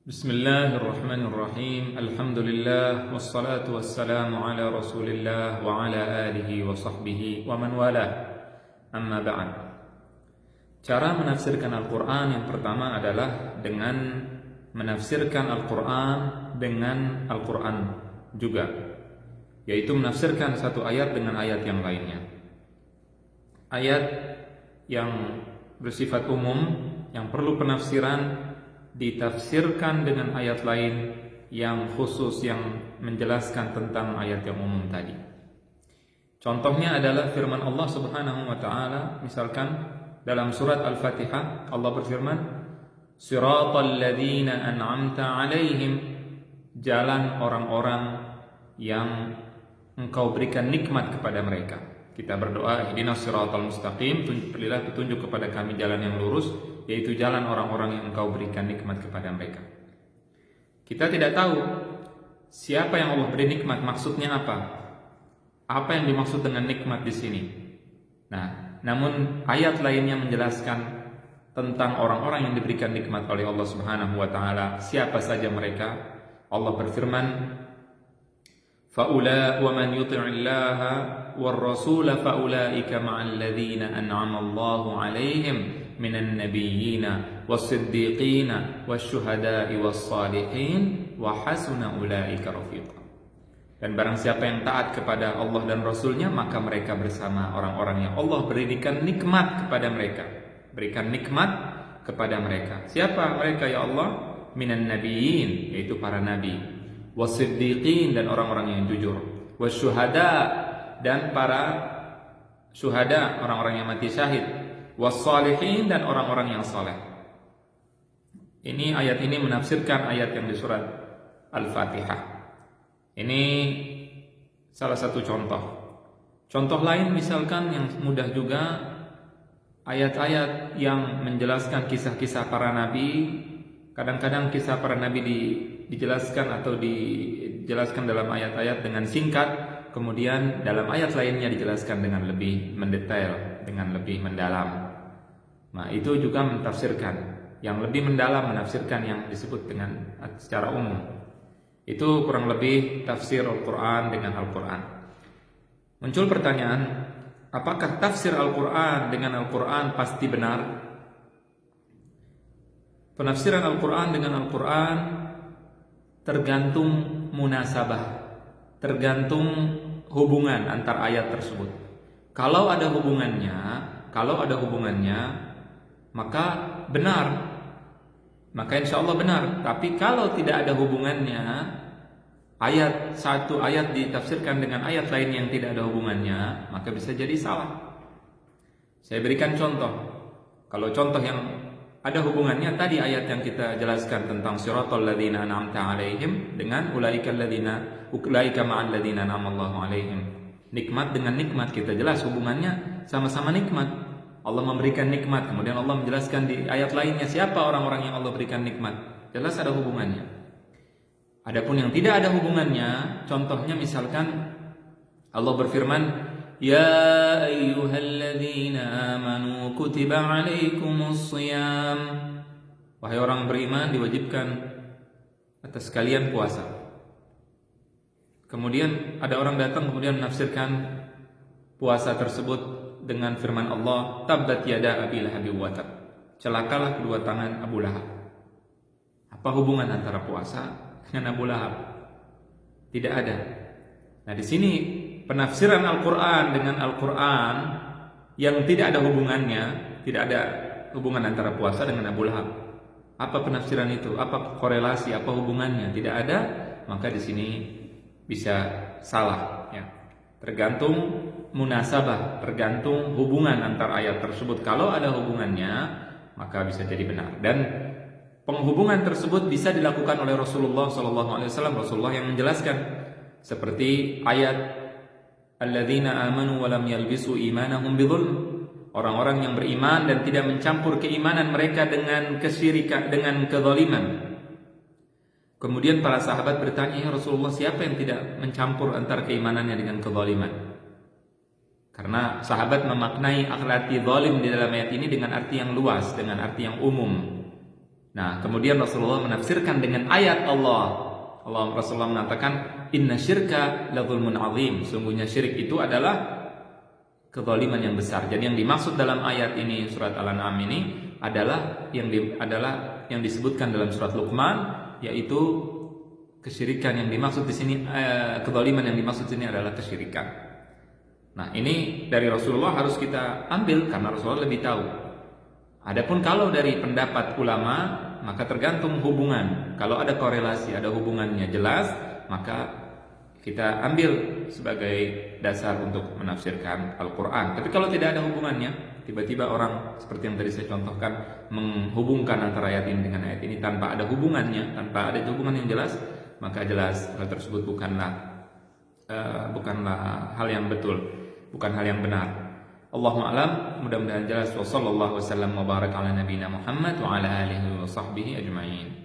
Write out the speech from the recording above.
Bismillahirrahmanirrahim. Alhamdulillah wassalatu wassalamu ala Rasulillah wa ala alihi wa sahbihi wa man walah. Amma ba'd. Cara menafsirkan Al-Qur'an yang pertama adalah dengan menafsirkan Al-Qur'an dengan Al-Qur'an juga, yaitu menafsirkan satu ayat dengan ayat yang lainnya. Ayat yang bersifat umum yang perlu penafsiran ditafsirkan dengan ayat lain yang khusus yang menjelaskan tentang ayat yang umum tadi. Contohnya adalah firman Allah Subhanahu wa taala, misalkan dalam surat Al-Fatihah Allah berfirman, "Shiratal ladzina an'amta 'alaihim", jalan orang-orang yang Engkau berikan nikmat kepada mereka. Kita berdoa, ihdinas siratal mustaqim, berilah petunjuk kepada kami jalan yang lurus, yaitu jalan orang-orang yang Engkau berikan nikmat kepada mereka. Kita tidak tahu siapa yang Allah beri nikmat, maksudnya apa? Apa yang dimaksud dengan nikmat di sini? Nah, namun ayat lainnya menjelaskan tentang orang-orang yang diberikan nikmat oleh Allah Subhanahu wa taala. Siapa saja mereka? Allah berfirman, "Faula wa man yuti'illaha war rasul faulaika ma'al ladzina an'ama Allahu 'alaihim minan nabiyyina was-siddiqina wasyuhada'i was-salihin wa hasuna ulaika rafiqa." Dan barang siapa yang taat kepada Allah dan Rasulnya, maka mereka bersama orang-orang yang Allah berikan nikmat kepada mereka. Berikan nikmat kepada mereka. Siapa mereka ya Allah? Minan nabiyyin, yaitu para nabi, was-siddiqin, dan orang-orang yang jujur, wasyuhada, dan para syuhada, orang-orang yang mati syahid, was-salihin, dan orang-orang yang saleh. Ini ayat ini menafsirkan ayat yang di surat Al-Fatihah. Ini salah satu contoh. Contoh lain misalkan yang mudah juga, ayat-ayat yang menjelaskan kisah-kisah para nabi. Kadang-kadang kisah para nabi dijelaskan atau dijelaskan dalam ayat-ayat dengan singkat, kemudian dalam ayat lainnya dijelaskan dengan lebih mendetail, dengan lebih mendalam. Nah, itu juga mentafsirkan. Yang lebih mendalam menafsirkan yang disebut dengan secara umum. Itu kurang lebih tafsir Al-Quran dengan Al-Quran. Muncul pertanyaan, apakah tafsir Al-Quran dengan Al-Quran pasti benar? Penafsiran Al-Quran dengan Al-Quran tergantung munasabah, tergantung hubungan antar ayat tersebut. Kalau ada hubungannya, maka benar, maka insya Allah benar. Tapi kalau tidak ada hubungannya, satu ayat ditafsirkan dengan ayat lain yang tidak ada hubungannya, maka bisa jadi salah. Saya berikan contoh. Kalau contoh yang ada hubungannya, tadi ayat yang kita jelaskan tentang siratal ladzina an'amta 'alaihim dengan ulaika ma'al ladzina an'amallahu 'alaihim. Nikmat dengan nikmat, kita jelas hubungannya sama-sama nikmat. Allah memberikan nikmat, kemudian Allah menjelaskan di ayat lainnya siapa orang-orang yang Allah berikan nikmat. Jelas ada hubungannya. Adapun yang tidak ada hubungannya, contohnya misalkan Allah berfirman, "Ya ayyuhalladzina amanu kutiba 'alaikumus shiyam." Wahai orang beriman, diwajibkan atas kalian puasa. Kemudian ada orang datang kemudian menafsirkan puasa tersebut dengan firman Allah, "Tabbat yada Abi Lahab wa tab." Celakalah kedua tangan Abu Lahab. Apa hubungan antara puasa dengan Abu Lahab? Tidak ada. Nah, di sini penafsiran Al-Quran dengan Al-Quran yang tidak ada hubungannya, tidak ada hubungan antara puasa dengan Abu Lahab. Apa penafsiran itu? Apa korelasi? Apa hubungannya? Tidak ada, maka di sini bisa salah. Ya. Tergantung munasabah, tergantung hubungan antara ayat tersebut. Kalau ada hubungannya, maka bisa jadi benar. Dan penghubungan tersebut bisa dilakukan oleh Rasulullah SAW. Rasulullah yang menjelaskan, seperti ayat alladzina amanu wa lam yalbisu imanahum bidzulm, orang-orang yang beriman dan tidak mencampur keimanan mereka dengan kesyirikan, dengan kezaliman. Kemudian para sahabat bertanya, "Ya Rasulullah, siapa yang tidak mencampur antara keimanannya dengan kezaliman?" Karena sahabat memaknai arti zalim di dalam ayat ini dengan arti yang luas, dengan arti yang umum. Nah, kemudian Rasulullah menafsirkan dengan ayat Allah. Rasulullah mengatakan, "Inna syirka la dzulmun azim." Sungguhnya syirik itu adalah kezaliman yang besar. Jadi yang dimaksud dalam ayat ini, surat Al-An'am ini adalah yang disebutkan dalam surat Luqman, yaitu kesyirikan yang dimaksud di sini, kezaliman yang dimaksud di sini adalah kesyirikan. Nah, ini dari Rasulullah harus kita ambil karena Rasulullah lebih tahu. Adapun kalau dari pendapat ulama, maka tergantung hubungan. Kalau ada korelasi, ada hubungannya jelas, maka kita ambil sebagai dasar untuk menafsirkan Al-Quran. Tapi kalau tidak ada hubungannya, tiba-tiba orang seperti yang tadi saya contohkan menghubungkan antara ayat ini dengan ayat ini tanpa ada hubungannya, tanpa ada hubungan yang jelas, maka jelas hal tersebut bukanlah hal yang betul, bukan hal yang benar. Allahu a'lam, mudah-mudahan jelas. Wa sallallahu wasallam wa baraka ala nabiyina Muhammad wa ala alihi wa sahbihi ajma'in.